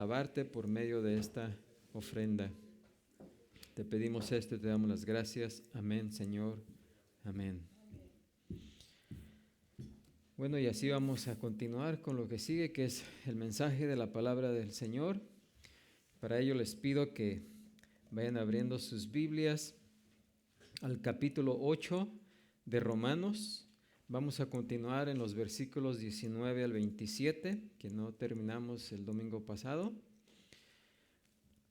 alabarte por medio de esta ofrenda. Te pedimos esto y te damos las gracias. Amén, Señor. Amén. Bueno, y así vamos a continuar con lo que sigue, que es el mensaje de la palabra del Señor. Para ello les pido que vayan abriendo sus Biblias al capítulo 8 de Romanos. Vamos a continuar en los versículos 19 al 27, que no terminamos el domingo pasado.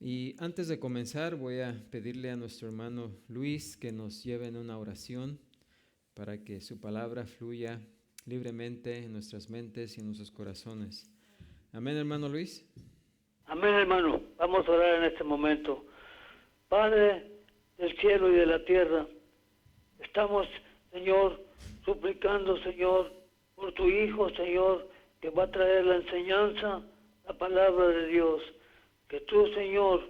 Y antes de comenzar, voy a pedirle a nuestro hermano Luis que nos lleve en una oración para que su palabra fluya libremente en nuestras mentes y en nuestros corazones. Amén, hermano Luis. Amén, hermano. Vamos a orar en este momento. Padre del cielo y de la tierra, estamos, Señor, suplicando, Señor, por tu Hijo, Señor, que va a traer la enseñanza, la palabra de Dios. Que tú, Señor,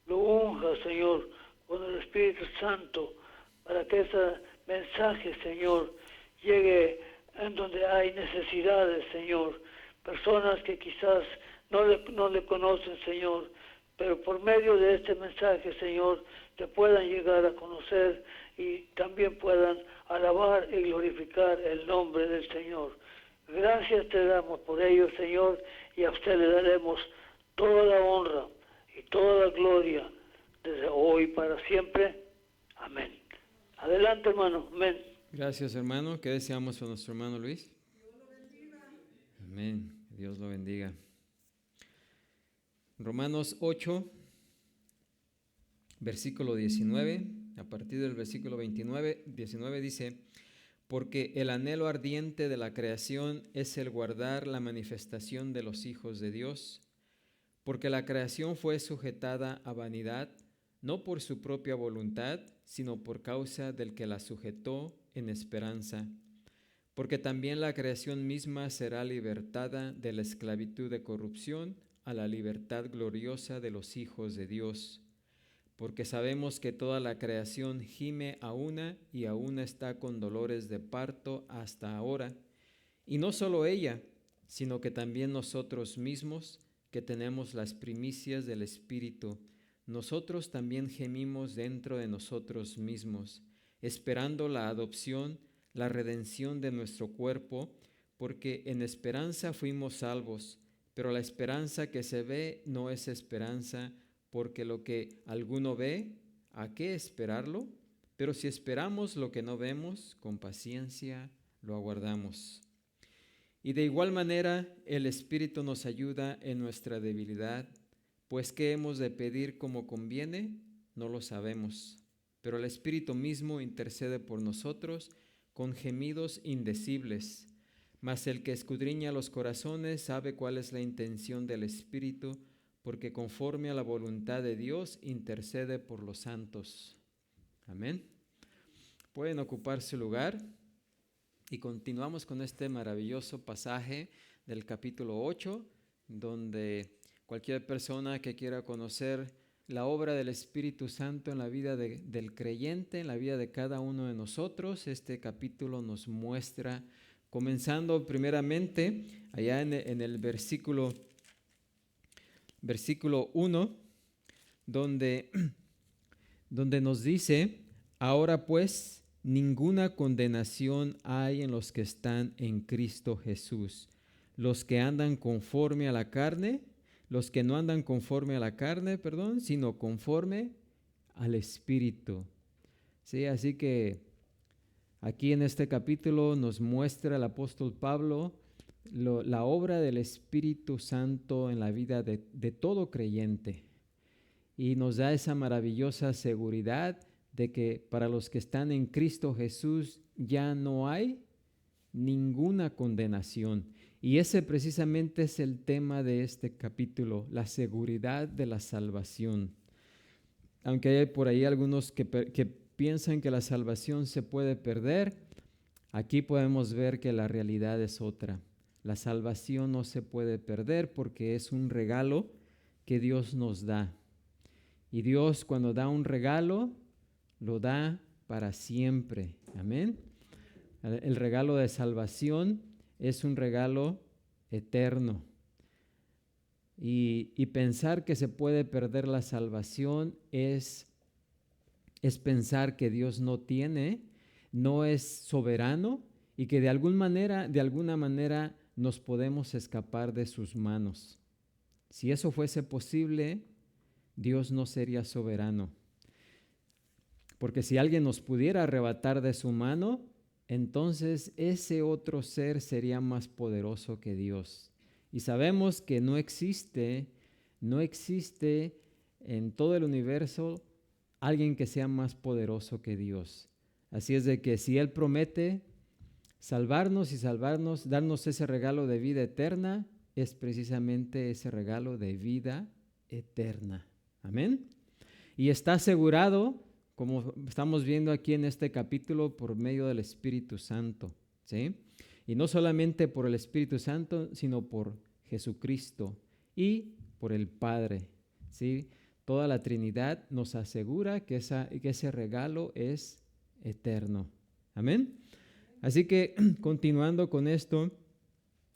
lo unjas, Señor, con el Espíritu Santo, para que ese mensaje, Señor, llegue en donde hay necesidades, Señor. Personas que quizás no le conocen, Señor, pero por medio de este mensaje, Señor, te puedan llegar a conocer y también puedan alabar y glorificar el nombre del Señor. Gracias te damos por ello, Señor, y a usted le daremos toda la honra y toda la gloria desde hoy para siempre. Amén. Adelante, hermano. Amén. Gracias, hermano. ¿Qué deseamos a nuestro hermano Luis? Dios lo bendiga. Amén. Dios lo bendiga. Romanos 8, versículo 19, a partir del versículo 19 dice: porque el anhelo ardiente de la creación es el guardar la manifestación de los hijos de Dios, porque la creación fue sujetada a vanidad, no por su propia voluntad, sino por causa del que la sujetó en esperanza. Porque también la creación misma será libertada de la esclavitud de corrupción a la libertad gloriosa de los hijos de Dios. Porque sabemos que toda la creación gime a una y a una está con dolores de parto hasta ahora. Y no solo ella, sino que también nosotros mismos, que tenemos las primicias del Espíritu, nosotros también gemimos dentro de nosotros mismos, esperando la adopción, la redención de nuestro cuerpo, porque en esperanza fuimos salvos. Pero la esperanza que se ve no es esperanza, porque lo que alguno ve, ¿a qué esperarlo? Pero si esperamos lo que no vemos, con paciencia lo aguardamos. Y de igual manera, el Espíritu nos ayuda en nuestra debilidad, pues ¿qué hemos de pedir como conviene? No lo sabemos. Pero el Espíritu mismo intercede por nosotros con gemidos indecibles. Mas el que escudriña los corazones sabe cuál es la intención del Espíritu, porque conforme a la voluntad de Dios intercede por los santos. Amén. Pueden ocupar su lugar. Y continuamos con este maravilloso pasaje del capítulo 8, donde cualquier persona que quiera conocer la obra del Espíritu Santo en la vida del creyente, en la vida de cada uno de nosotros, este capítulo nos muestra, comenzando primeramente allá en el versículo 1, donde nos dice: ahora pues, ninguna condenación hay en los que están en Cristo Jesús, los que andan conforme a la carne, los que no andan conforme a la carne, sino conforme al Espíritu. Sí, así que aquí en este capítulo nos muestra el apóstol Pablo la obra del Espíritu Santo en la vida de todo creyente, y nos da esa maravillosa seguridad de que para los que están en Cristo Jesús ya no hay ninguna condenación. Y ese precisamente es el tema de este capítulo, la seguridad de la salvación. Aunque hay por ahí algunos que piensan que la salvación se puede perder, aquí podemos ver que la realidad es otra. La salvación no se puede perder porque es un regalo que Dios nos da. Y Dios, cuando da un regalo, lo da para siempre. Amén. El regalo de salvación es un regalo eterno. Y pensar que se puede perder la salvación es pensar que Dios no es soberano y que de alguna manera nos podemos escapar de sus manos. Si eso fuese posible, Dios no sería soberano. Porque si alguien nos pudiera arrebatar de su mano, entonces ese otro ser sería más poderoso que Dios. Y sabemos que no existe en todo el universo alguien que sea más poderoso que Dios. Así es de que si Él promete salvarnos, darnos ese regalo de vida eterna, es precisamente ese regalo de vida eterna. Amén. Y está asegurado, como estamos viendo aquí en este capítulo, por medio del Espíritu Santo, ¿sí? Y no solamente por el Espíritu Santo, sino por Jesucristo y por el Padre, ¿sí? Toda la Trinidad nos asegura que ese regalo es eterno. Amén. Así que continuando con esto,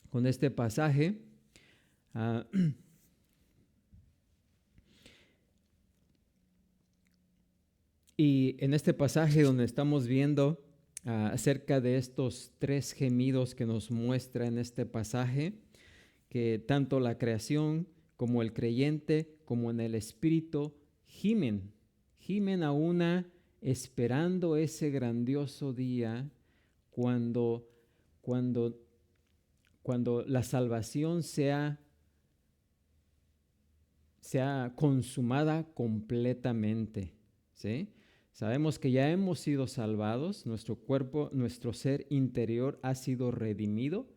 con este pasaje, y en este pasaje donde estamos viendo acerca de estos 3 gemidos que nos muestra en este pasaje, que tanto la creación como el creyente, como en el Espíritu, gimen a una esperando ese grandioso día cuando la salvación sea consumada completamente, ¿sí? Sabemos que ya hemos sido salvados, nuestro cuerpo, nuestro ser interior ha sido redimido,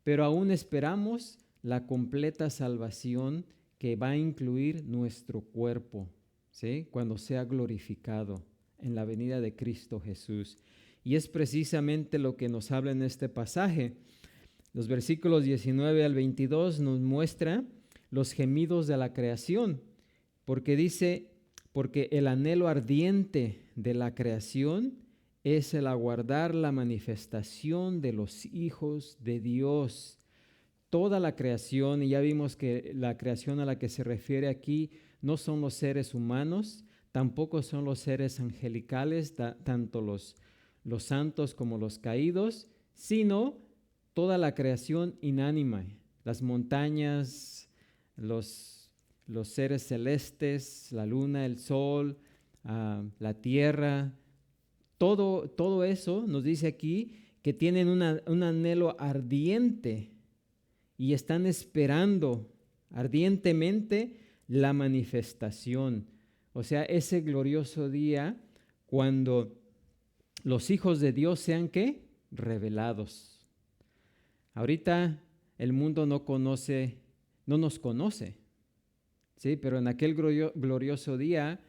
pero aún esperamos la completa salvación que va a incluir nuestro cuerpo, ¿sí? Cuando sea glorificado en la venida de Cristo Jesús. Y es precisamente lo que nos habla en este pasaje. Los versículos 19 al 22 nos muestra los gemidos de la creación, porque dice, porque el anhelo ardiente de la creación es el aguardar la manifestación de los hijos de Dios. Toda la creación, y ya vimos que la creación a la que se refiere aquí no son los seres humanos, tampoco son los seres angelicales, tanto los santos como los caídos, sino toda la creación inánima, las montañas, los seres celestes, la luna, el sol, la tierra, todo eso nos dice aquí que tienen un anhelo ardiente y están esperando ardientemente la manifestación. O sea, ese glorioso día cuando los hijos de Dios sean, ¿qué? Revelados. Ahorita el mundo no nos conoce, ¿sí? Pero en aquel glorioso día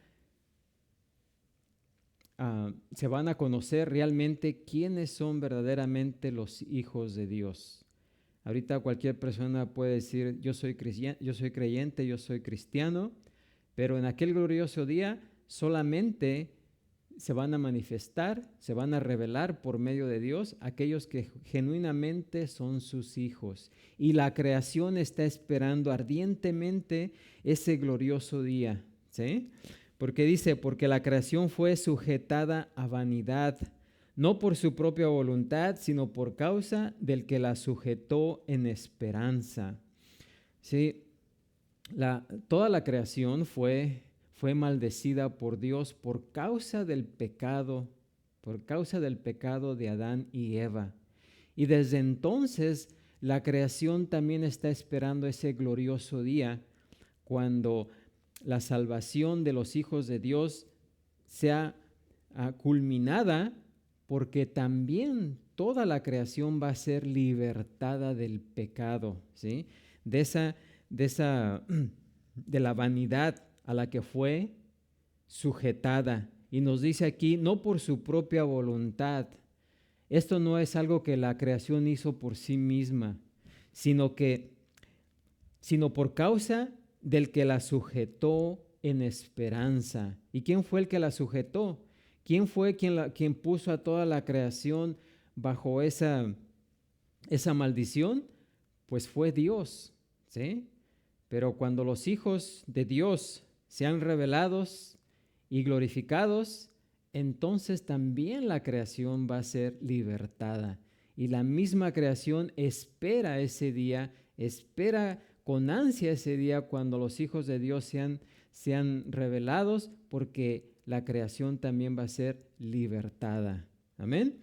se van a conocer realmente quiénes son verdaderamente los hijos de Dios. Ahorita cualquier persona puede decir, yo soy creyente, yo soy cristiano, pero en aquel glorioso día solamente se van a manifestar, se van a revelar por medio de Dios aquellos que genuinamente son sus hijos. Y la creación está esperando ardientemente ese glorioso día, ¿sí? Porque dice, porque la creación fue sujetada a vanidad, no por su propia voluntad, sino por causa del que la sujetó en esperanza. ¿Sí? Toda la creación fue maldecida por Dios por causa del pecado de Adán y Eva. Y desde entonces la creación también está esperando ese glorioso día cuando la salvación de los hijos de Dios sea culminada, porque también toda la creación va a ser libertada del pecado, ¿sí? De la vanidad a la que fue sujetada. Y nos dice aquí, no por su propia voluntad. Esto no es algo que la creación hizo por sí misma, sino por causa del que la sujetó en esperanza. ¿Y quién fue el que la sujetó? ¿Quién fue quien puso a toda la creación bajo esa maldición? Pues fue Dios, ¿sí? Pero cuando los hijos de Dios sean revelados y glorificados, entonces también la creación va a ser libertada. Y la misma creación espera ese día, espera con ansia ese día cuando los hijos de Dios sean revelados, porque la creación también va a ser libertada. Amén.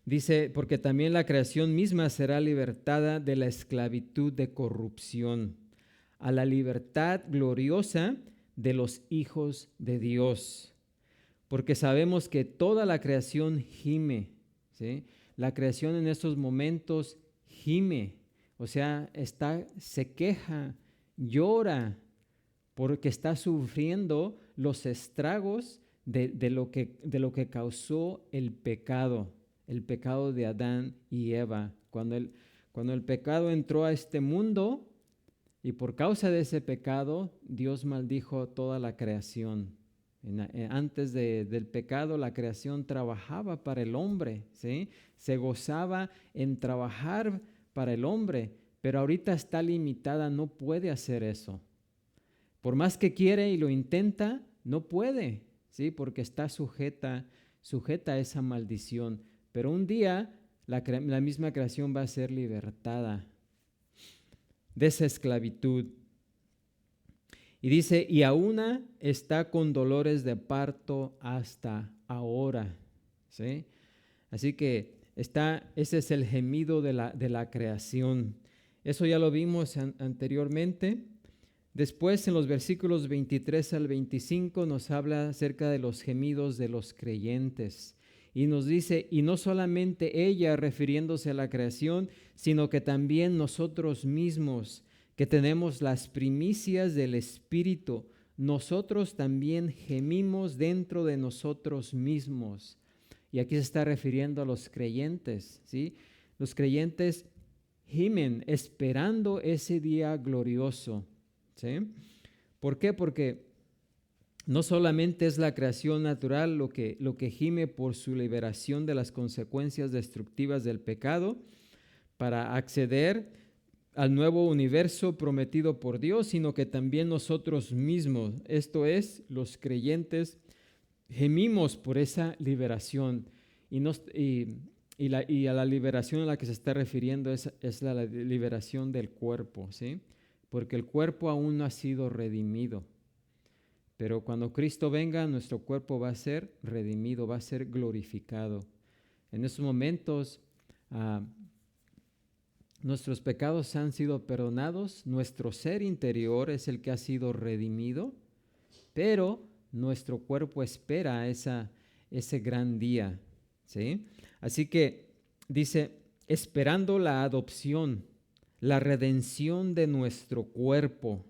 Dice, porque también la creación misma será libertada de la esclavitud de corrupción a la libertad gloriosa de los hijos de Dios. Porque sabemos que toda la creación gime, ¿sí? La creación en estos momentos gime, o sea, se queja, llora, porque está sufriendo los estragos de lo que causó el pecado de Adán y Eva. Cuando el pecado entró a este mundo, y por causa de ese pecado, Dios maldijo toda la creación. Antes del pecado, la creación trabajaba para el hombre, ¿sí? Se gozaba en trabajar para el hombre, pero ahorita está limitada, no puede hacer eso. Por más que quiere y lo intenta, no puede, ¿sí? Porque está sujeta a esa maldición. Pero un día la misma creación va a ser libertada de esa esclavitud. Y dice, y aún está con dolores de parto hasta ahora, ¿sí? Así que ese es el gemido de la creación. Eso ya lo vimos anteriormente. Después, en los versículos 23 al 25, nos habla acerca de los gemidos de los creyentes. Y nos dice, y no solamente ella refiriéndose a la creación, sino que también nosotros mismos, que tenemos las primicias del Espíritu, nosotros también gemimos dentro de nosotros mismos. Y aquí se está refiriendo a los creyentes, ¿sí? Los creyentes gimen esperando ese día glorioso, ¿sí? ¿Por qué? Porque no solamente es la creación natural lo que gime por su liberación de las consecuencias destructivas del pecado para acceder al nuevo universo prometido por Dios, sino que también nosotros mismos, esto es, los creyentes, gemimos por esa liberación. Y a la liberación a la que se está refiriendo es la liberación del cuerpo, ¿sí? Porque el cuerpo aún no ha sido redimido. Pero cuando Cristo venga, nuestro cuerpo va a ser redimido, va a ser glorificado. En esos momentos, nuestros pecados han sido perdonados, nuestro ser interior es el que ha sido redimido, pero nuestro cuerpo espera ese gran día, ¿sí? Así que dice, esperando la adopción, la redención de nuestro cuerpo.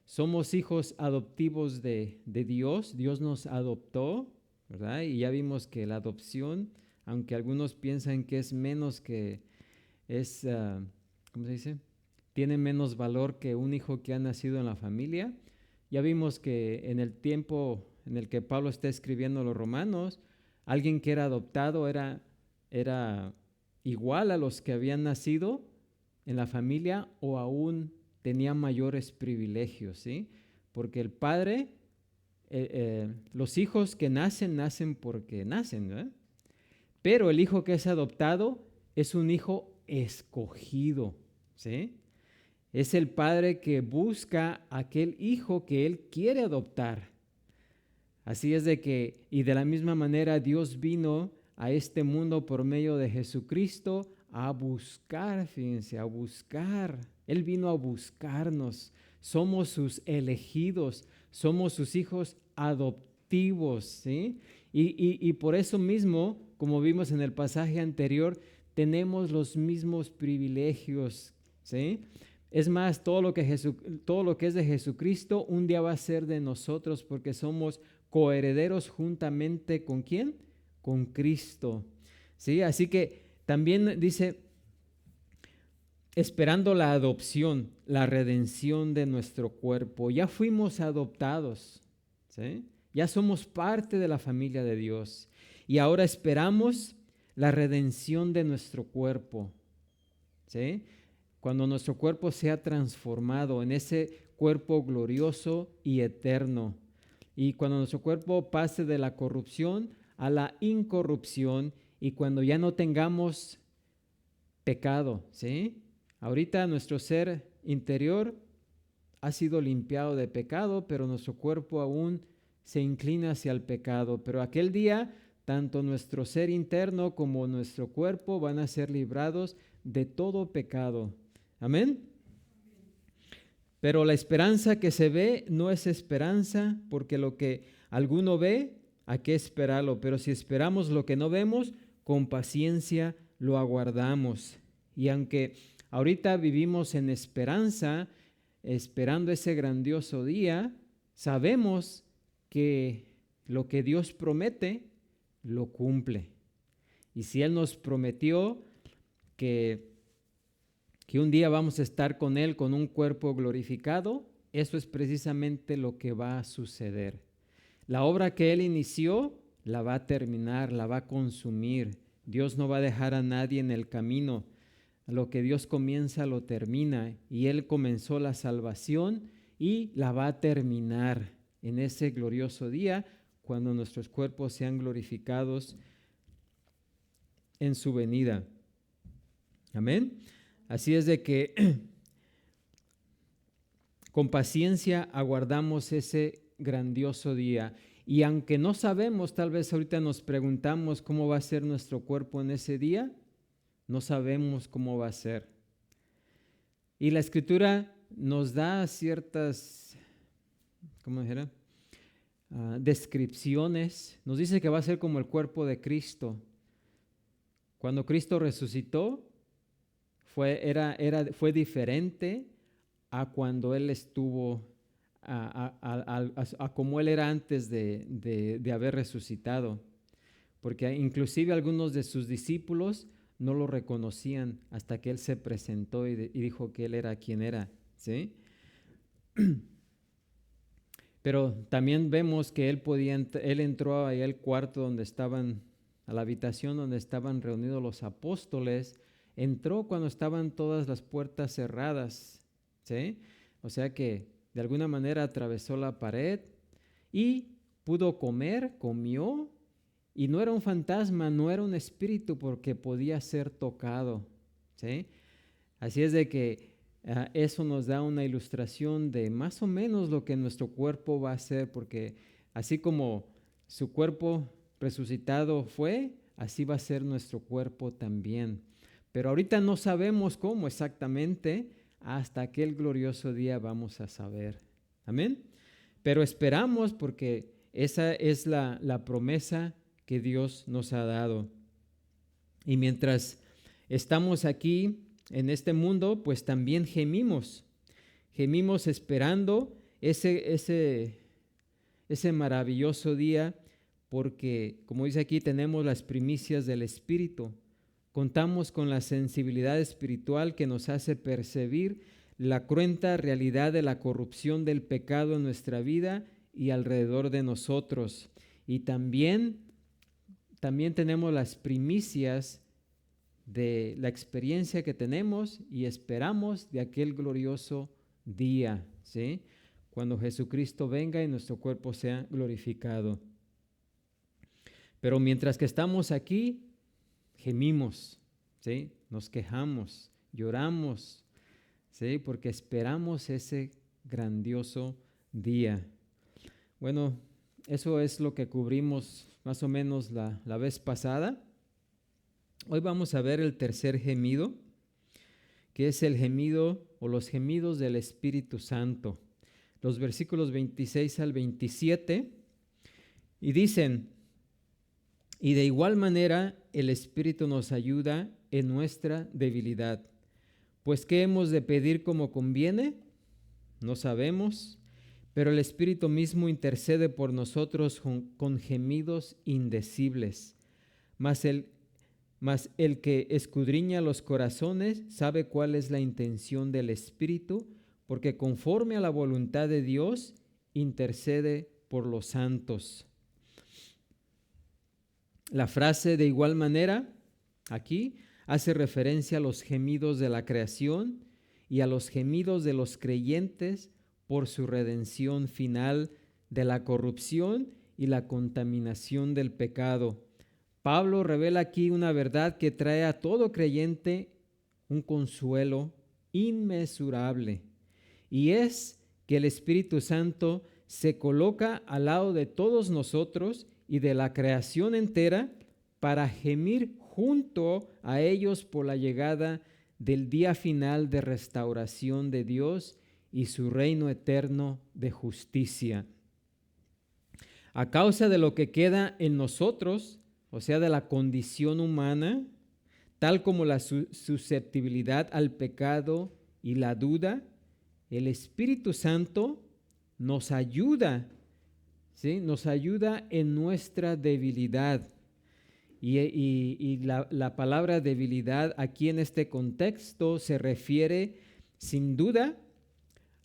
Somos hijos adoptivos de Dios. Dios nos adoptó, ¿verdad? Y ya vimos que la adopción, aunque algunos piensan que es menos que, ¿cómo se dice? Tiene menos valor que un hijo que ha nacido en la familia. Ya vimos que en el tiempo en el que Pablo está escribiendo a los romanos, alguien que era adoptado era igual a los que habían nacido en la familia o aún tenía mayores privilegios, ¿sí? Porque el padre, los hijos que nacen porque nacen, ¿verdad? Pero el hijo que es adoptado es un hijo escogido, ¿sí? Es el padre que busca aquel hijo que él quiere adoptar. Así es y de la misma manera Dios vino a este mundo por medio de Jesucristo a buscar, fíjense, a buscar. Él vino a buscarnos. Somos sus elegidos, somos sus hijos adoptivos, ¿sí? Y por eso mismo, como vimos en el pasaje anterior, tenemos los mismos privilegios, ¿sí? Es más, todo lo que es de Jesucristo un día va a ser de nosotros porque somos coherederos juntamente ¿con quién? Con Cristo, ¿sí? Así que también dice, esperando la adopción, la redención de nuestro cuerpo. Ya fuimos adoptados, ¿sí? Ya somos parte de la familia de Dios. Y ahora esperamos la redención de nuestro cuerpo, ¿sí? cuando nuestro cuerpo sea transformado en ese cuerpo glorioso y eterno. Y cuando nuestro cuerpo pase de la corrupción a la incorrupción y cuando ya no tengamos pecado, ¿sí? Ahorita nuestro ser interior ha sido limpiado de pecado, pero nuestro cuerpo aún se inclina hacia el pecado. Pero aquel día, tanto nuestro ser interno como nuestro cuerpo van a ser librados de todo pecado. Amén. Pero la esperanza que se ve no es esperanza, porque lo que alguno ve, hay que esperarlo. Pero si esperamos lo que no vemos, con paciencia lo aguardamos. Y aunque ahorita vivimos en esperanza, esperando ese grandioso día, sabemos que lo que Dios promete, lo cumple. Y si Él nos prometió que un día vamos a estar con Él con un cuerpo glorificado, eso es precisamente lo que va a suceder. La obra que Él inició, la va a terminar, la va a consumir. Dios no va a dejar a nadie en el camino. Lo que Dios comienza, lo termina. Y Él comenzó la salvación y la va a terminar en ese glorioso día, cuando nuestros cuerpos sean glorificados en su venida. Amén. Así es de que con paciencia aguardamos ese grandioso día. Y aunque no sabemos, tal vez ahorita nos preguntamos cómo va a ser nuestro cuerpo en ese día, no sabemos cómo va a ser. Y la Escritura nos da ciertas, ¿cómo dijera? Descripciones. Nos dice que va a ser como el cuerpo de Cristo. Cuando Cristo resucitó, fue diferente a cuando Él estuvo, a como Él era antes de haber resucitado. Porque inclusive algunos de sus discípulos no lo reconocían hasta que Él se presentó y dijo que Él era quien era, ¿sí? Pero también vemos que Él entró ahí al cuarto donde estaban, a la habitación donde estaban reunidos los apóstoles. Entró cuando estaban todas las puertas cerradas, ¿sí? O sea que de alguna manera atravesó la pared y pudo comer, comió, y no era un fantasma, no era un espíritu, porque podía ser tocado, ¿sí? Así es de que eso nos da una ilustración de más o menos lo que nuestro cuerpo va a hacer, porque así como su cuerpo resucitado fue, así va a ser nuestro cuerpo también. Pero ahorita no sabemos cómo exactamente, hasta aquel glorioso día vamos a saber. Amén. Pero esperamos, porque esa es la promesa que Dios nos ha dado. Y mientras estamos aquí en este mundo, pues también gemimos esperando ese maravilloso día, porque como dice aquí, tenemos las primicias del Espíritu. Contamos con la sensibilidad espiritual que nos hace percibir la cruenta realidad de la corrupción del pecado en nuestra vida y alrededor de nosotros. Y también tenemos las primicias de la experiencia que tenemos y esperamos de aquel glorioso día, ¿sí? Cuando Jesucristo venga y nuestro cuerpo sea glorificado. Pero mientras que estamos aquí, gemimos, ¿sí? Nos quejamos, lloramos, ¿sí? Porque esperamos ese grandioso día. Bueno, eso es lo que cubrimos más o menos la vez pasada. Hoy vamos a ver el tercer gemido, que es el gemido o los gemidos del Espíritu Santo. Los versículos 26 al 27, y dicen: y de igual manera el Espíritu nos ayuda en nuestra debilidad. Pues ¿qué hemos de pedir como conviene? No sabemos, pero el Espíritu mismo intercede por nosotros con gemidos indecibles. Mas el que escudriña los corazones sabe cuál es la intención del Espíritu, porque conforme a la voluntad de Dios intercede por los santos. La frase "de igual manera" aquí hace referencia a los gemidos de la creación y a los gemidos de los creyentes por su redención final de la corrupción y la contaminación del pecado. Pablo revela aquí una verdad que trae a todo creyente un consuelo inmesurable, y es que el Espíritu Santo se coloca al lado de todos nosotros y de la creación entera para gemir junto a ellos por la llegada del día final de restauración de Dios y su reino eterno de justicia. A causa de lo que queda en nosotros, o sea, de la condición humana, tal como la susceptibilidad al pecado y la duda, el Espíritu Santo nos ayuda, ¿sí? Nos ayuda en nuestra debilidad. Y la palabra debilidad aquí en este contexto se refiere sin duda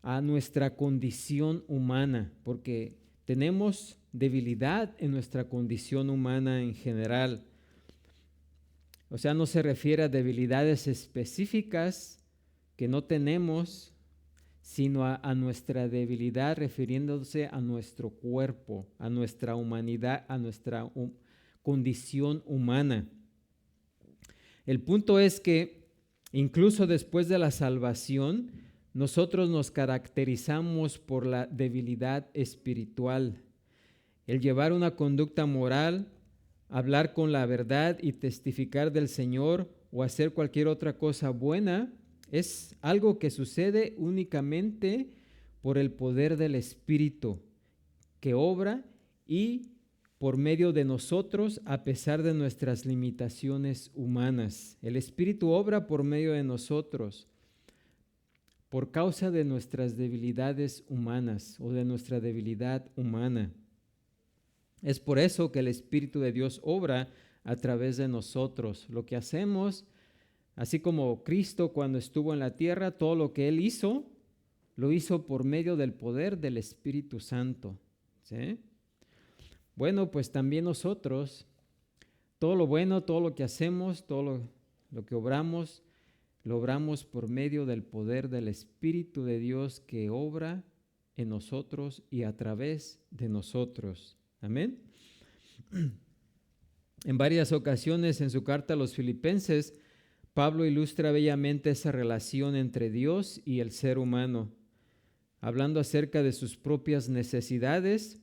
a nuestra condición humana, porque tenemos debilidad en nuestra condición humana en general. O sea, no se refiere a debilidades específicas que no tenemos, sino a nuestra debilidad refiriéndose a nuestro cuerpo, a nuestra humanidad, a nuestra condición humana. El punto es que incluso después de la salvación, nosotros nos caracterizamos por la debilidad espiritual. El llevar una conducta moral, hablar con la verdad y testificar del Señor o hacer cualquier otra cosa buena es algo que sucede únicamente por el poder del Espíritu que obra y por medio de nosotros a pesar de nuestras limitaciones humanas. El Espíritu obra por medio de nosotros por causa de nuestras debilidades humanas o de nuestra debilidad humana. Es por eso que el Espíritu de Dios obra a través de nosotros. Lo que hacemos, así como Cristo cuando estuvo en la tierra, todo lo que Él hizo, lo hizo por medio del poder del Espíritu Santo. ¿Sí? Bueno, pues también nosotros, todo lo bueno, todo lo que hacemos, todo lo que obramos, lo obramos por medio del poder del Espíritu de Dios que obra en nosotros y a través de nosotros. Amén. En varias ocasiones en su carta a los Filipenses, Pablo ilustra bellamente esa relación entre Dios y el ser humano. Hablando acerca de sus propias necesidades,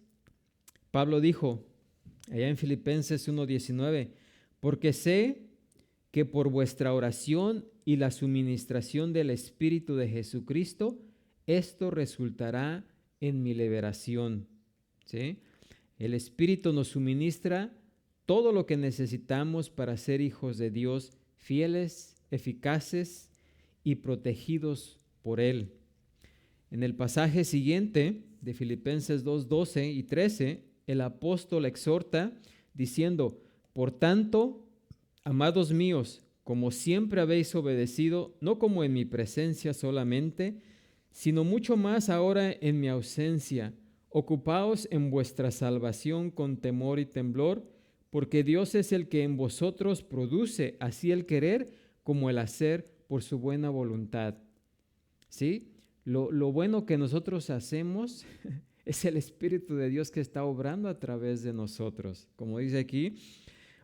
Pablo dijo, allá en Filipenses 1:19, porque sé que por vuestra oración y la suministración del Espíritu de Jesucristo, esto resultará en mi liberación. ¿Sí? El Espíritu nos suministra todo lo que necesitamos para ser hijos de Dios, fieles, eficaces y protegidos por Él. En el pasaje siguiente de Filipenses 2:12 y 13, el apóstol exhorta diciendo, por tanto, amados míos, como siempre habéis obedecido, no como en mi presencia solamente, sino mucho más ahora en mi ausencia, ocupaos en vuestra salvación con temor y temblor, porque Dios es el que en vosotros produce así el querer como el hacer por su buena voluntad. ¿Sí? Lo bueno que nosotros hacemos es el Espíritu de Dios que está obrando a través de nosotros. Como dice aquí,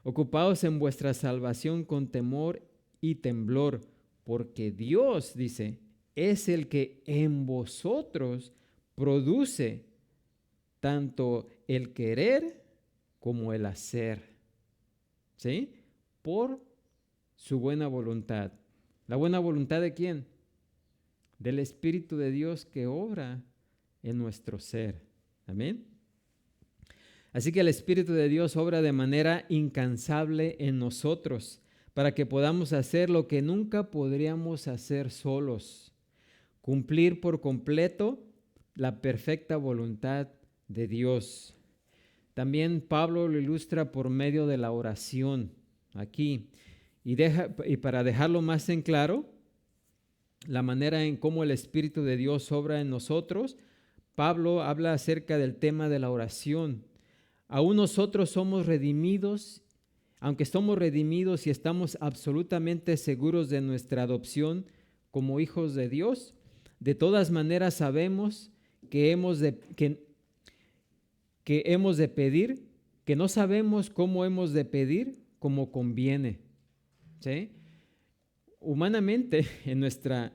ocupaos en vuestra salvación con temor y temblor, porque Dios, dice, es el que en vosotros produce tanto el querer como el hacer, ¿sí? Por su buena voluntad. ¿La buena voluntad de quién? Del Espíritu de Dios que obra en nuestro ser. Amén. Así que el Espíritu de Dios obra de manera incansable en nosotros para que podamos hacer lo que nunca podríamos hacer solos, cumplir por completo la perfecta voluntad de Dios. También Pablo lo ilustra por medio de la oración aquí. Y para dejarlo más en claro, la manera en cómo el Espíritu de Dios obra en nosotros, Pablo habla acerca del tema de la oración. Aún nosotros somos redimidos, aunque somos redimidos y estamos absolutamente seguros de nuestra adopción como hijos de Dios, de todas maneras sabemos que hemos de pedir, que no sabemos cómo hemos de pedir como conviene. ¿Sí? Humanamente, en nuestra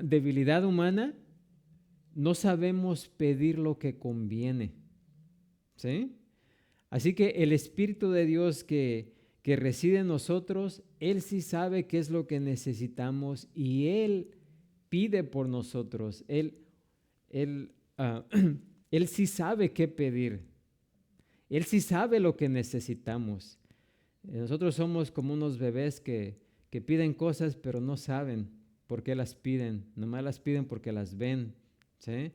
debilidad humana, no sabemos pedir lo que conviene. ¿Sí? Así que el Espíritu de Dios que reside en nosotros, Él sí sabe qué es lo que necesitamos y Él pide por nosotros. Él sí sabe qué pedir. Él sí sabe lo que necesitamos. Nosotros somos como unos bebés que piden cosas, pero no saben por qué las piden. Nomás las piden porque las ven, ¿sí?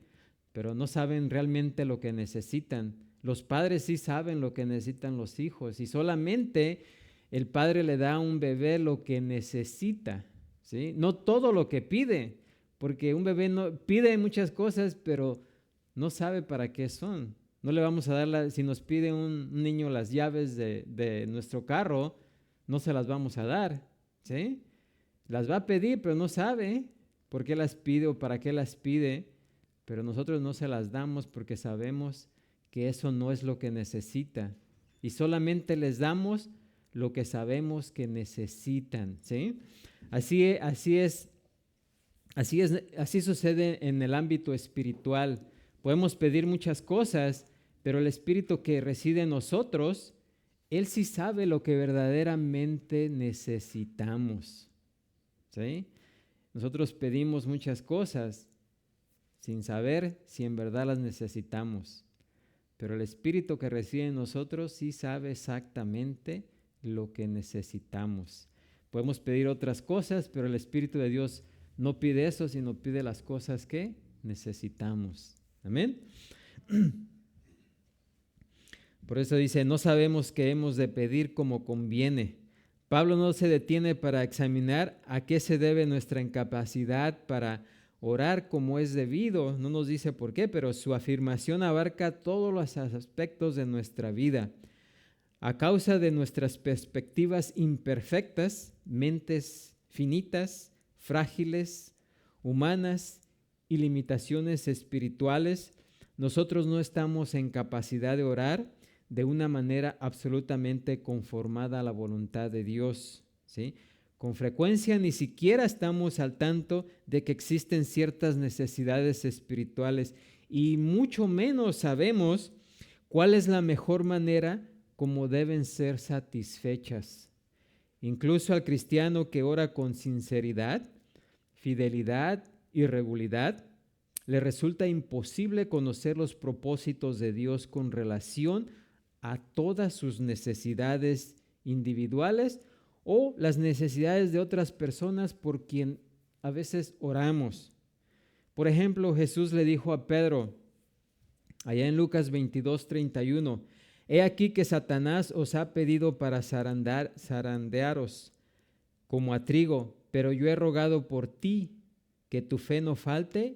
Pero no saben realmente lo que necesitan. Los padres sí saben lo que necesitan los hijos y solamente el padre le da a un bebé lo que necesita, ¿sí? No todo lo que pide, porque un bebé no pide muchas cosas, pero no sabe para qué son. No le vamos a dar, si nos pide un niño las llaves de nuestro carro, no se las vamos a dar, ¿sí? Las va a pedir, pero no sabe por qué las pide o para qué las pide, pero nosotros no se las damos porque sabemos que eso no es lo que necesita y solamente les damos lo que sabemos que necesitan, ¿sí? Así sucede en el ámbito espiritual. Podemos pedir muchas cosas, pero el Espíritu que reside en nosotros, Él sí sabe lo que verdaderamente necesitamos, ¿sí? Nosotros pedimos muchas cosas sin saber si en verdad las necesitamos, pero el Espíritu que reside en nosotros sí sabe exactamente lo que necesitamos. Podemos pedir otras cosas, pero el Espíritu de Dios no pide eso, sino pide las cosas que necesitamos. Amén. Por eso dice, no sabemos qué hemos de pedir como conviene. Pablo no se detiene para examinar a qué se debe nuestra incapacidad para orar como es debido. No nos dice por qué, pero su afirmación abarca todos los aspectos de nuestra vida. A causa de nuestras perspectivas imperfectas, mentes finitas, frágiles, humanas y limitaciones espirituales, nosotros no estamos en capacidad de orar de una manera absolutamente conformada a la voluntad de Dios, ¿sí? Con frecuencia ni siquiera estamos al tanto de que existen ciertas necesidades espirituales y mucho menos sabemos cuál es la mejor manera como deben ser satisfechas. Incluso al cristiano que ora con sinceridad, fidelidad y regularidad, le resulta imposible conocer los propósitos de Dios con relación a todas sus necesidades individuales o las necesidades de otras personas por quien a veces oramos. Por ejemplo, Jesús le dijo a Pedro, allá en Lucas 22:31, he aquí que Satanás os ha pedido para zarandearos como a trigo, pero yo he rogado por ti que tu fe no falte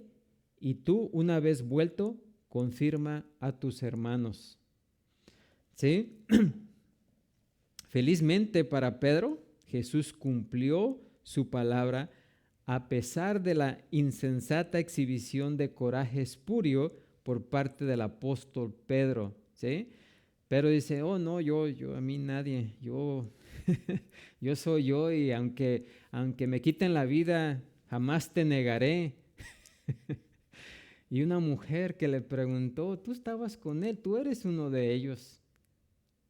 y tú, una vez vuelto, confirma a tus hermanos. ¿Sí? Felizmente para Pedro, Jesús cumplió su palabra a pesar de la insensata exhibición de coraje espurio por parte del apóstol Pedro, ¿sí? Pedro dice, oh no, yo a mí nadie, yo soy yo y aunque me quiten la vida, jamás te negaré. Y una mujer que le preguntó, tú estabas con él, tú eres uno de ellos.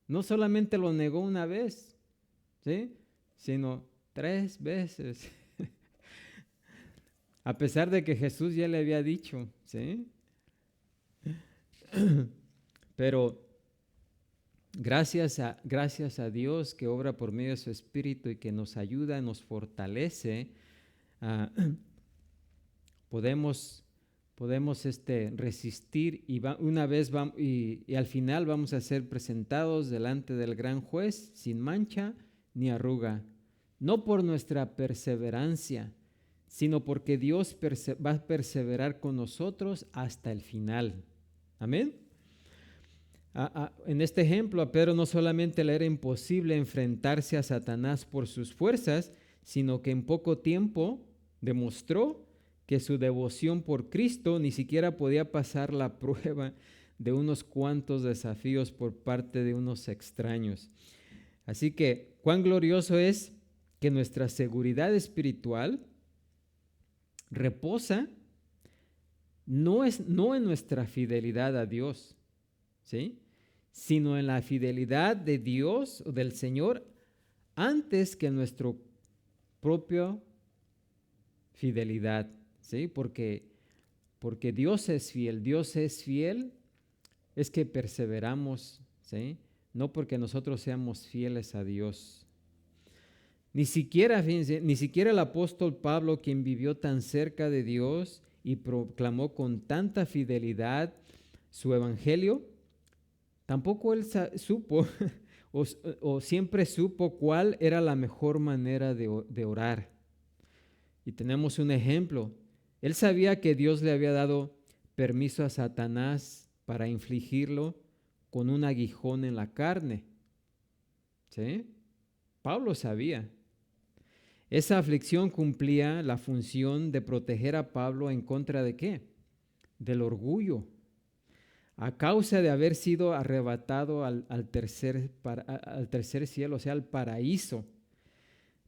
No solamente lo negó una vez, ¿sí? Sino 3 veces. A pesar de que Jesús ya le había dicho, ¿sí? Pero gracias a Dios que obra por medio de su Espíritu y que nos ayuda, nos fortalece, podemos resistir y al final vamos a ser presentados delante del gran juez sin mancha ni arruga, no por nuestra perseverancia, sino porque Dios va a perseverar con nosotros hasta el final. Amén. En este ejemplo, a Pedro no solamente le era imposible enfrentarse a Satanás por sus fuerzas, sino que en poco tiempo Demostró que su devoción por Cristo ni siquiera podía pasar la prueba de unos cuantos desafíos por parte de unos extraños. Así que, cuán glorioso es que nuestra seguridad espiritual reposa no en nuestra fidelidad a Dios, ¿sí?, sino en la fidelidad de Dios o del Señor antes que nuestra propia fidelidad, ¿sí? Porque Dios es fiel es que perseveramos, ¿sí? No porque nosotros seamos fieles a Dios. Fíjense, ni siquiera el apóstol Pablo, quien vivió tan cerca de Dios y proclamó con tanta fidelidad su evangelio, tampoco él supo o siempre supo cuál era la mejor manera de orar. Y tenemos un ejemplo. Él sabía que Dios le había dado permiso a Satanás para infligirlo con un aguijón en la carne. ¿Sí? Pablo sabía. Esa aflicción cumplía la función de proteger a Pablo en contra ¿de qué? Del orgullo. A causa de haber sido arrebatado al tercer cielo, o sea, al paraíso.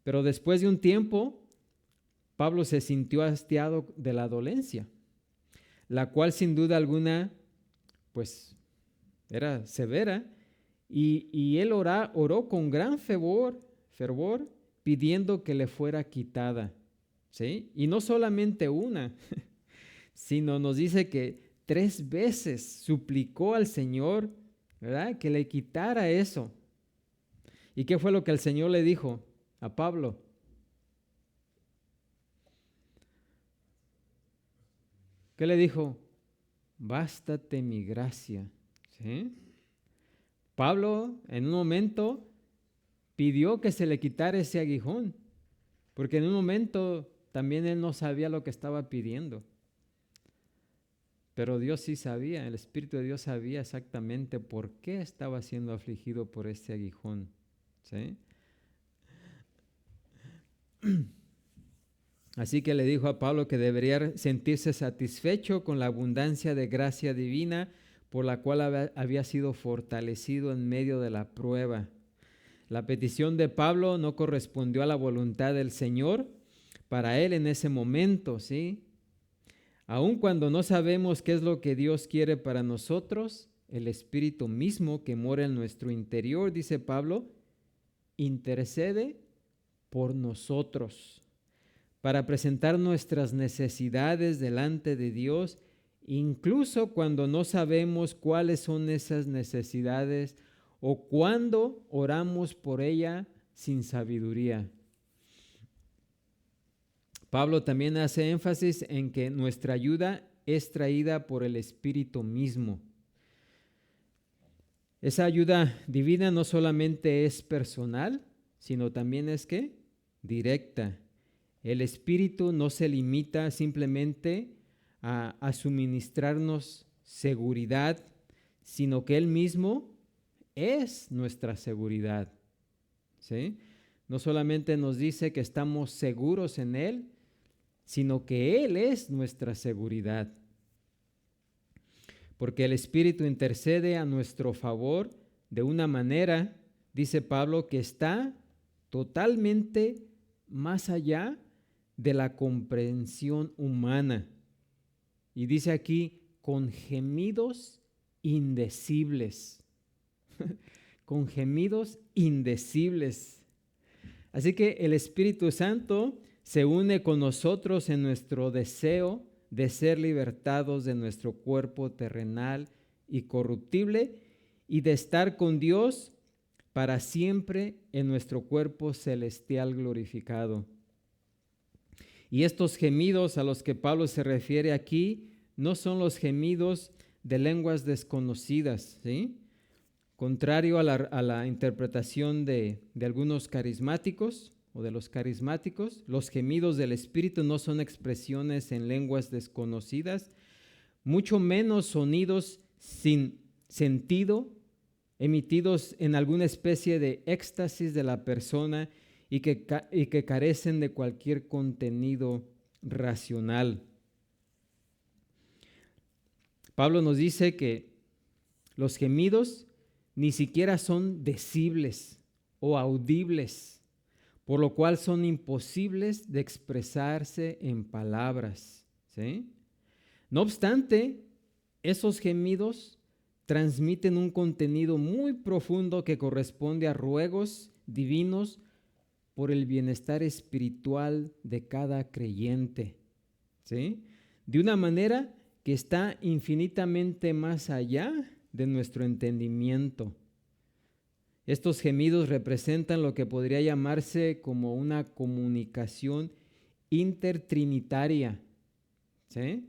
Pero después de un tiempo, Pablo se sintió hastiado de la dolencia, la cual sin duda alguna, pues, era severa, y él oró con gran fervor, pidiendo que le fuera quitada, ¿sí? Y no solamente una, sino nos dice que 3 veces suplicó al Señor, ¿verdad?, que le quitara eso. ¿Y qué fue lo que el Señor le dijo a Pablo? ¿Qué le dijo? Bástate mi gracia. ¿Sí? Pablo en un momento pidió que se le quitara ese aguijón, porque en un momento también él no sabía lo que estaba pidiendo. Pero Dios sí sabía, el Espíritu de Dios sabía exactamente por qué estaba siendo afligido por este aguijón. ¿Sí? Así que le dijo a Pablo que debería sentirse satisfecho con la abundancia de gracia divina por la cual había sido fortalecido en medio de la prueba. La petición de Pablo no correspondió a la voluntad del Señor para él en ese momento, ¿sí? Aun cuando no sabemos qué es lo que Dios quiere para nosotros, el Espíritu mismo que mora en nuestro interior, dice Pablo, intercede por nosotros para presentar nuestras necesidades delante de Dios, incluso cuando no sabemos cuáles son esas necesidades o cuando oramos por ella sin sabiduría. Pablo también hace énfasis en que nuestra ayuda es traída por el Espíritu mismo. Esa ayuda divina no solamente es personal, sino también es ¿qué? Directa. El Espíritu no se limita simplemente a suministrarnos seguridad, sino que Él mismo es nuestra seguridad. ¿Sí? No solamente nos dice que estamos seguros en Él, sino que Él es nuestra seguridad. Porque el Espíritu intercede a nuestro favor de una manera, dice Pablo, que está totalmente más allá de la comprensión humana. Y dice aquí, con gemidos indecibles. Con gemidos indecibles. Así que el Espíritu Santo se une con nosotros en nuestro deseo de ser libertados de nuestro cuerpo terrenal y corruptible y de estar con Dios para siempre en nuestro cuerpo celestial glorificado. Y estos gemidos a los que Pablo se refiere aquí no son los gemidos de lenguas desconocidas, ¿sí? Contrario a la interpretación de algunos carismáticos o de los carismáticos, los gemidos del Espíritu no son expresiones en lenguas desconocidas, mucho menos sonidos sin sentido, emitidos en alguna especie de éxtasis de la persona y que carecen de cualquier contenido racional. Pablo nos dice que los gemidos ni siquiera son decibles o audibles, por lo cual son imposibles de expresarse en palabras, ¿sí? No obstante, esos gemidos transmiten un contenido muy profundo que corresponde a ruegos divinos por el bienestar espiritual de cada creyente, ¿sí? De una manera que está infinitamente más allá de nuestro entendimiento. Estos gemidos representan lo que podría llamarse como una comunicación intertrinitaria, ¿sí?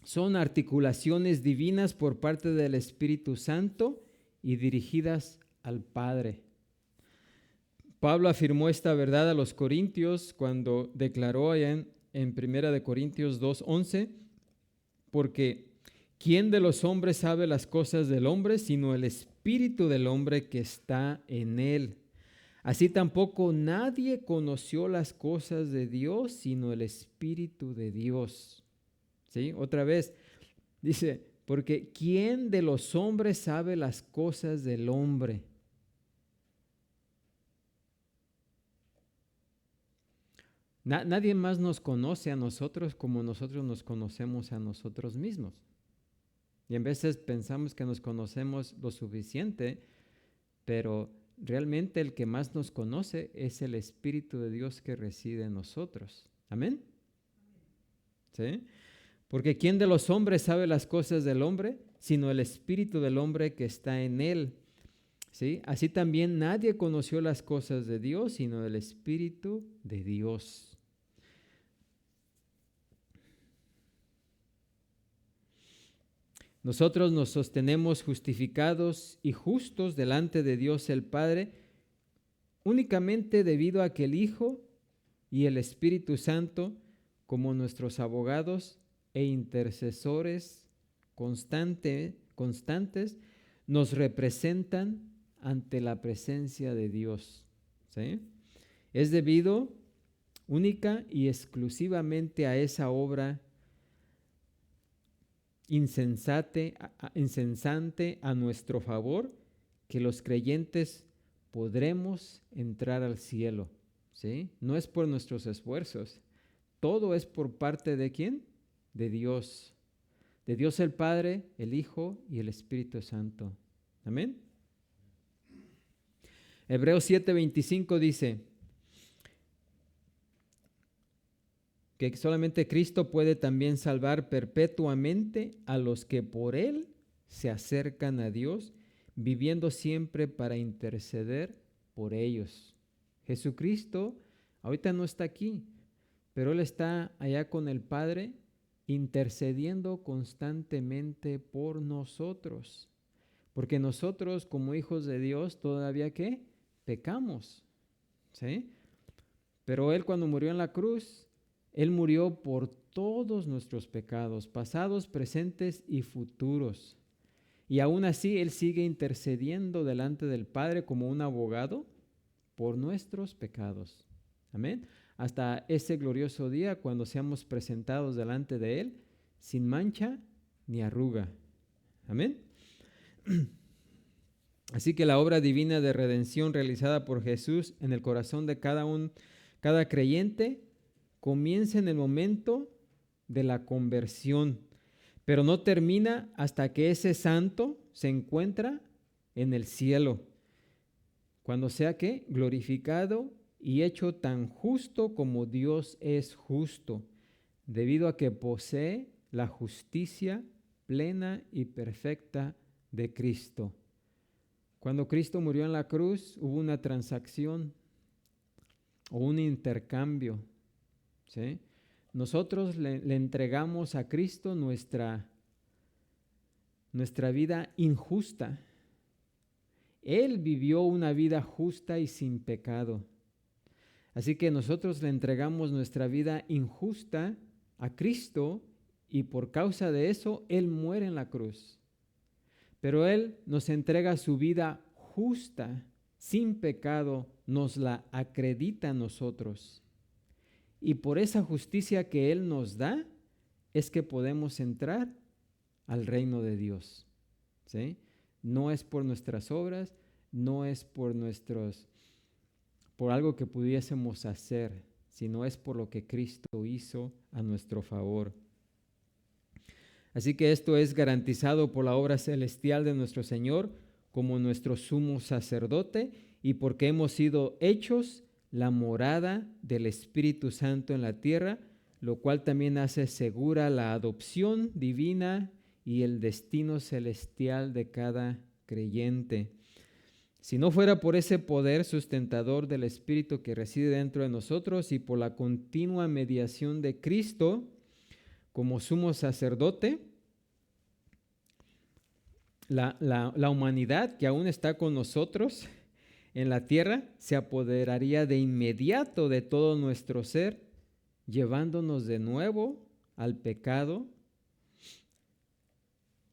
Son articulaciones divinas por parte del Espíritu Santo y dirigidas al Padre. Pablo afirmó esta verdad a los corintios cuando declaró allá en 1 Corintios 2:11, porque ¿quién de los hombres sabe las cosas del hombre sino el espíritu del hombre que está en él? Así tampoco nadie conoció las cosas de Dios sino el Espíritu de Dios. ¿Sí? Otra vez, dice, porque ¿quién de los hombres sabe las cosas del hombre? Nadie más nos conoce a nosotros como nosotros nos conocemos a nosotros mismos. Y en veces pensamos que nos conocemos lo suficiente, pero realmente el que más nos conoce es el Espíritu de Dios que reside en nosotros. ¿Amén? ¿Sí? Porque ¿quién de los hombres sabe las cosas del hombre? Sino el Espíritu del hombre que está en él. ¿Sí? Así también nadie conoció las cosas de Dios, sino el Espíritu de Dios. Nosotros nos sostenemos justificados y justos delante de Dios el Padre únicamente debido a que el Hijo y el Espíritu Santo, como nuestros abogados e intercesores constantes, nos representan ante la presencia de Dios. ¿Sí? Es debido única y exclusivamente a esa obra insensante a nuestro favor que los creyentes podremos entrar al cielo, ¿sí? No es por nuestros esfuerzos, todo es por parte ¿de quién? De Dios el Padre, el Hijo y el Espíritu Santo. Amén. Hebreos 7:25 dice que solamente Cristo puede también salvar perpetuamente a los que por Él se acercan a Dios, viviendo siempre para interceder por ellos. Jesucristo ahorita no está aquí, pero Él está allá con el Padre intercediendo constantemente por nosotros. Porque nosotros como hijos de Dios todavía ¿qué? Pecamos, ¿sí? Pero Él cuando murió en la cruz, Él murió por todos nuestros pecados, pasados, presentes y futuros. Y aún así Él sigue intercediendo delante del Padre como un abogado por nuestros pecados. Amén. Hasta ese glorioso día cuando seamos presentados delante de Él sin mancha ni arruga. Amén. Así que la obra divina de redención realizada por Jesús en el corazón de cada creyente comienza en el momento de la conversión, pero no termina hasta que ese santo se encuentra en el cielo, cuando sea ¿qué? Glorificado y hecho tan justo como Dios es justo, debido a que posee la justicia plena y perfecta de Cristo. Cuando Cristo murió en la cruz, hubo una transacción o un intercambio, ¿sí? Nosotros le entregamos a Cristo nuestra vida injusta. Él vivió una vida justa y sin pecado. Así que nosotros le entregamos nuestra vida injusta a Cristo y por causa de eso Él muere en la cruz. Pero Él nos entrega su vida justa, sin pecado, nos la acredita a nosotros. y por esa justicia que Él nos da es que podemos entrar al reino de Dios, ¿sí? No es por nuestras obras, no es por algo que pudiésemos hacer, sino es por lo que Cristo hizo a nuestro favor. Así que esto es garantizado por la obra celestial de nuestro Señor como nuestro sumo sacerdote y porque hemos sido hechos la morada del Espíritu Santo en la tierra, lo cual también hace segura la adopción divina y el destino celestial de cada creyente. Si no fuera por ese poder sustentador del Espíritu que reside dentro de nosotros y por la continua mediación de Cristo como sumo sacerdote, la humanidad que aún está con nosotros en la tierra se apoderaría de inmediato de todo nuestro ser, llevándonos de nuevo al pecado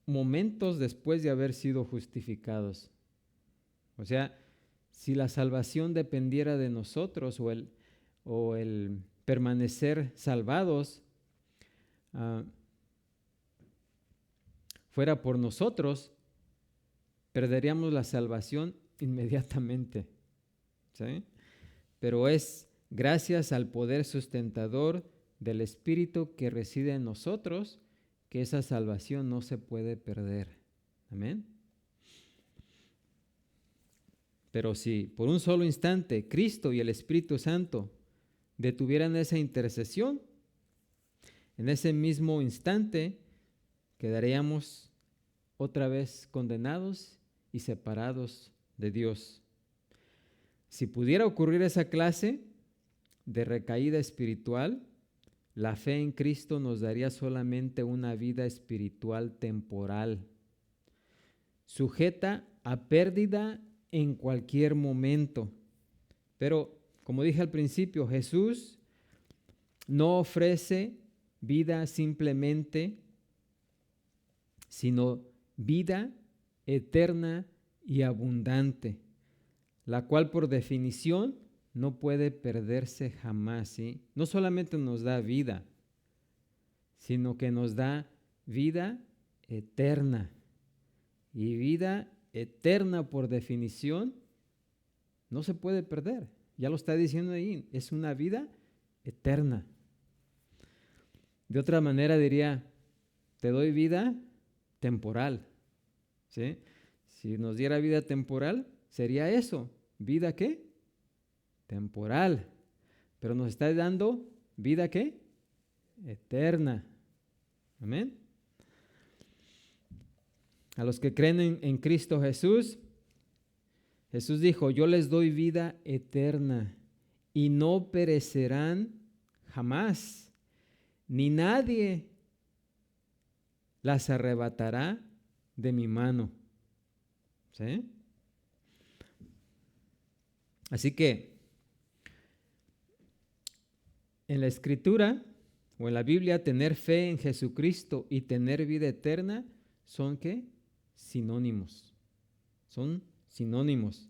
momentos después de haber sido justificados. O sea, si la salvación dependiera de nosotros o el permanecer salvados fuera por nosotros, perderíamos la salvación inmediatamente, ¿sí? Pero es gracias al poder sustentador del Espíritu que reside en nosotros que esa salvación no se puede perder. Amén. Pero si por un solo instante Cristo y el Espíritu Santo detuvieran esa intercesión, en ese mismo instante quedaríamos otra vez condenados y separados de Dios. Si pudiera ocurrir esa clase de recaída espiritual, la fe en Cristo nos daría solamente una vida espiritual temporal, sujeta a pérdida en cualquier momento. Pero, como dije al principio, Jesús no ofrece vida simplemente, sino vida eterna y abundante, la cual por definición no puede perderse jamás, ¿sí? No solamente nos da vida, sino que nos da vida eterna. Y vida eterna por definición no se puede perder. Ya lo está diciendo ahí, es una vida eterna. De otra manera diría, te doy vida temporal, ¿sí? Si nos diera vida temporal, sería eso. ¿Vida qué? Temporal. Pero nos está dando vida ¿qué? Eterna. Amén. A los que creen en Cristo Jesús, Jesús dijo, yo les doy vida eterna y no perecerán jamás, ni nadie las arrebatará de mi mano. ¿Sí? Así que en la Escritura o en la Biblia, tener fe en Jesucristo y tener vida eterna son ¿qué? Sinónimos. Son sinónimos.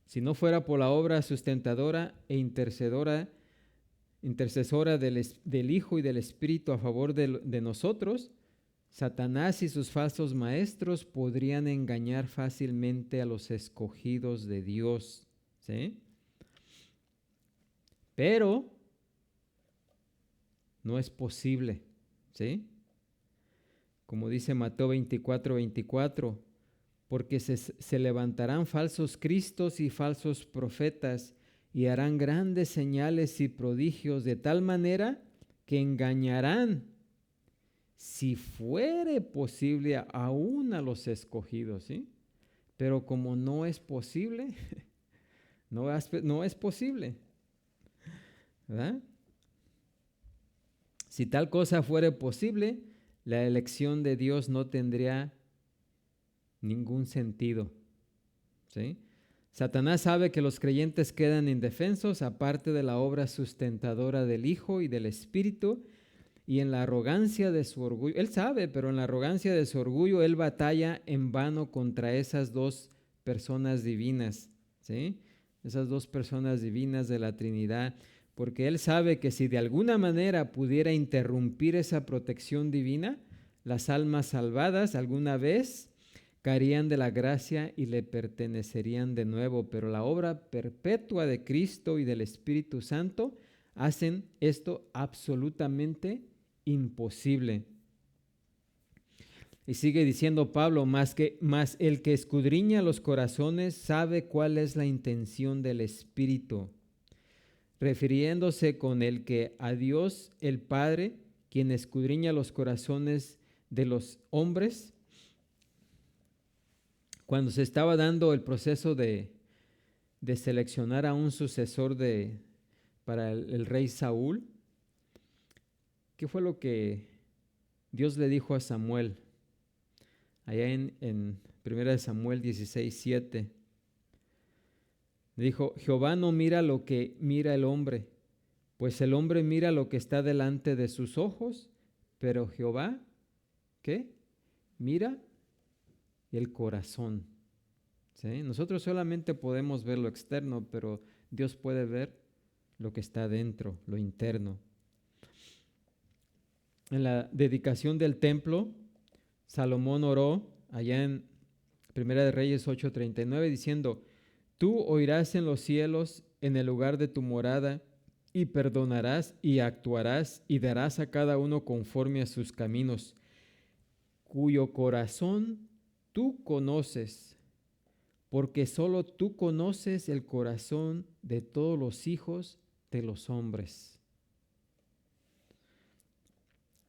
Si no fuera por la obra sustentadora e intercesora del Hijo y del Espíritu a favor de nosotros, Satanás y sus falsos maestros podrían engañar fácilmente a los escogidos de Dios, ¿sí? Pero no es posible, ¿sí? Como dice Mateo 24:24, porque se levantarán falsos cristos y falsos profetas y harán grandes señales y prodigios de tal manera que engañarán, si fuere posible, aún a los escogidos, ¿sí? Pero como no es posible, no es posible, ¿verdad? Si tal cosa fuere posible, la elección de Dios no tendría ningún sentido, ¿sí? Satanás sabe que los creyentes quedan indefensos aparte de la obra sustentadora del Hijo y del Espíritu, y en la arrogancia de su orgullo, él sabe, pero en la arrogancia de su orgullo, él batalla en vano contra esas dos personas divinas, ¿sí? Esas dos personas divinas de la Trinidad, porque Él sabe que si de alguna manera pudiera interrumpir esa protección divina, las almas salvadas alguna vez caerían de la gracia y le pertenecerían de nuevo, pero la obra perpetua de Cristo y del Espíritu Santo hacen esto absolutamente imposible. Y sigue diciendo Pablo, más el que escudriña los corazones sabe cuál es la intención del Espíritu, refiriéndose con el que a Dios el Padre, quien escudriña los corazones de los hombres. Cuando se estaba dando el proceso de seleccionar a un sucesor para el rey Saúl, ¿qué fue lo que Dios le dijo a Samuel? Allá en 1 Samuel 16:7. Le dijo, Jehová no mira lo que mira el hombre, pues el hombre mira lo que está delante de sus ojos, pero Jehová, ¿qué? Mira el corazón. ¿Sí? Nosotros solamente podemos ver lo externo, pero Dios puede ver lo que está dentro, lo interno. En la dedicación del templo, Salomón oró allá en 1 de Reyes 8:39 diciendo, tú oirás en los cielos en el lugar de tu morada y perdonarás y actuarás y darás a cada uno conforme a sus caminos, cuyo corazón tú conoces, porque solo tú conoces el corazón de todos los hijos de los hombres.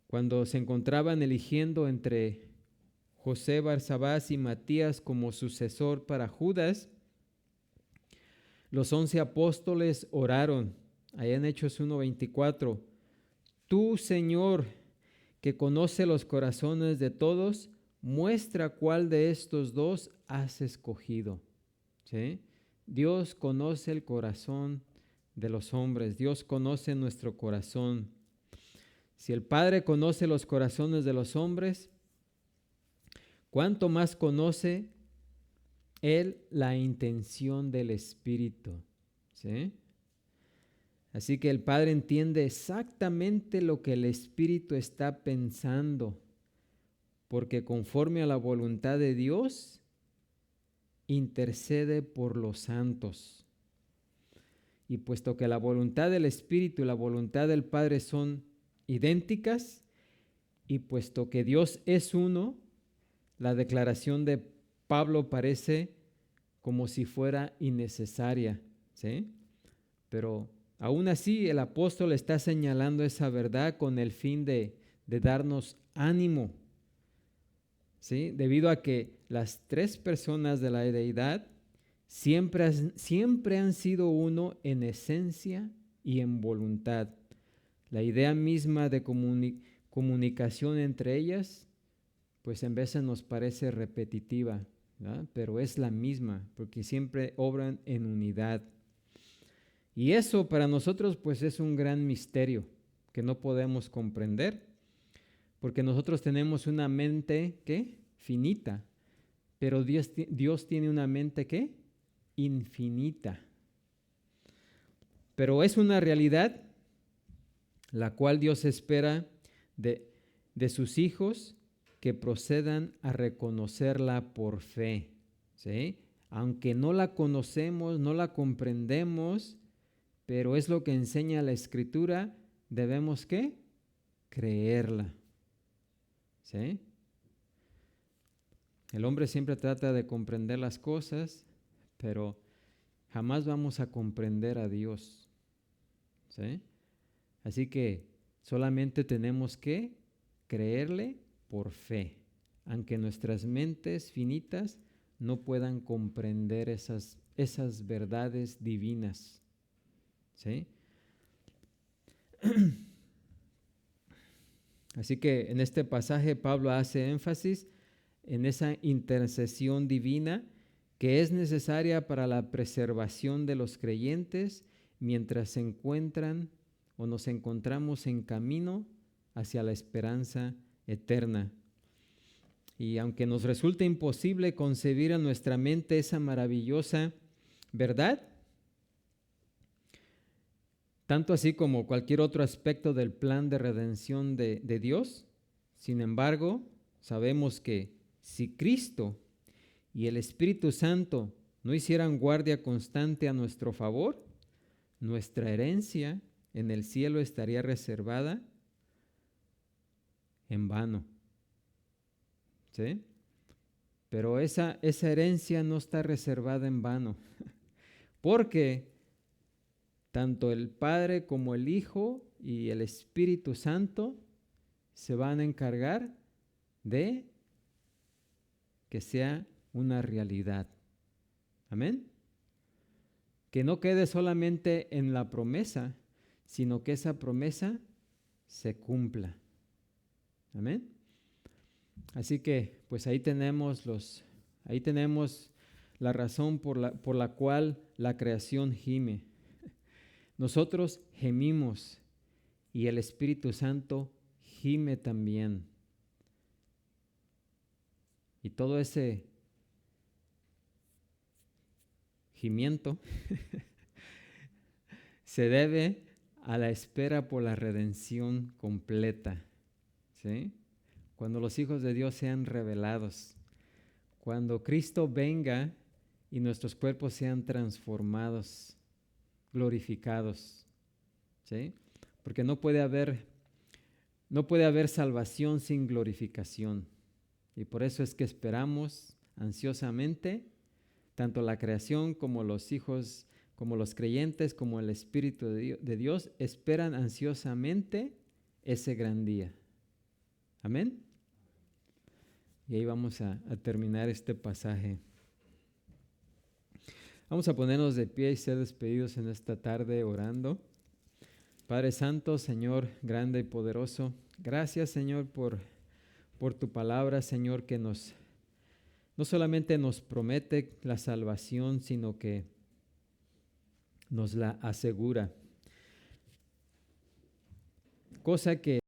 Cuando se encontraban eligiendo entre José Barsabás y Matías como sucesor para Judas, los 11 apóstoles oraron, allá en Hechos 1:24, tú, Señor, que conoce los corazones de todos, muestra cuál de estos dos has escogido. ¿Sí? Dios conoce el corazón de los hombres, Dios conoce nuestro corazón. Si el Padre conoce los corazones de los hombres, ¿cuánto más conoce Él la intención del Espíritu? ¿Sí? Así que el Padre entiende exactamente lo que el Espíritu está pensando, porque conforme a la voluntad de Dios, intercede por los santos. Y puesto que la voluntad del Espíritu y la voluntad del Padre son idénticas, y puesto que Dios es uno, la declaración de Pablo parece como si fuera innecesaria, ¿sí? Pero aún así el apóstol está señalando esa verdad con el fin de darnos ánimo, ¿sí? Debido a que las tres personas de la deidad siempre han sido uno en esencia y en voluntad. La idea misma de comunicación entre ellas, pues en veces nos parece repetitiva, ¿verdad? Pero es la misma, porque siempre obran en unidad. Y eso para nosotros pues es un gran misterio que no podemos comprender, porque nosotros tenemos una mente, ¿qué? Finita, pero Dios tiene una mente, ¿qué? Infinita. Pero es una realidad la cual Dios espera de sus hijos que procedan a reconocerla por fe, ¿sí? Aunque no la conocemos, no la comprendemos, pero es lo que enseña la Escritura, debemos ¿qué? Creerla, ¿sí? El hombre siempre trata de comprender las cosas, pero jamás vamos a comprender a Dios, ¿sí? Así que solamente tenemos que creerle por fe, aunque nuestras mentes finitas no puedan comprender esas verdades divinas, ¿sí? Así que en este pasaje Pablo hace énfasis en esa intercesión divina que es necesaria para la preservación de los creyentes mientras se encuentran o nos encontramos en camino hacia la esperanza eterna. Y aunque nos resulte imposible concebir en nuestra mente esa maravillosa verdad, tanto así como cualquier otro aspecto del plan de redención de Dios. Sin embargo, sabemos que si Cristo y el Espíritu Santo no hicieran guardia constante a nuestro favor, nuestra herencia en el cielo estaría reservada en vano. ¿Sí? Pero esa herencia no está reservada en vano, porque tanto el Padre como el Hijo y el Espíritu Santo se van a encargar de que sea una realidad. Amén. Que no quede solamente en la promesa, sino que esa promesa se cumpla. Amén. Así que, pues ahí tenemos la razón por la cual la creación gime. Nosotros gemimos y el Espíritu Santo gime también. Y todo ese gimiento se debe a la espera por la redención completa, ¿sí? Cuando los hijos de Dios sean revelados, cuando Cristo venga y nuestros cuerpos sean transformados, glorificados, ¿sí? Porque no puede haber salvación sin glorificación. Y por eso es que esperamos ansiosamente tanto la creación como los hijos, como los creyentes, como el Espíritu de Dios, esperan ansiosamente ese gran día. Amén. Y ahí vamos a terminar este pasaje. Vamos a ponernos de pie y ser despedidos en esta tarde orando. Padre Santo, Señor grande y poderoso, gracias, Señor, por tu palabra, Señor, que no solamente nos promete la salvación, sino que nos la asegura. Cosa que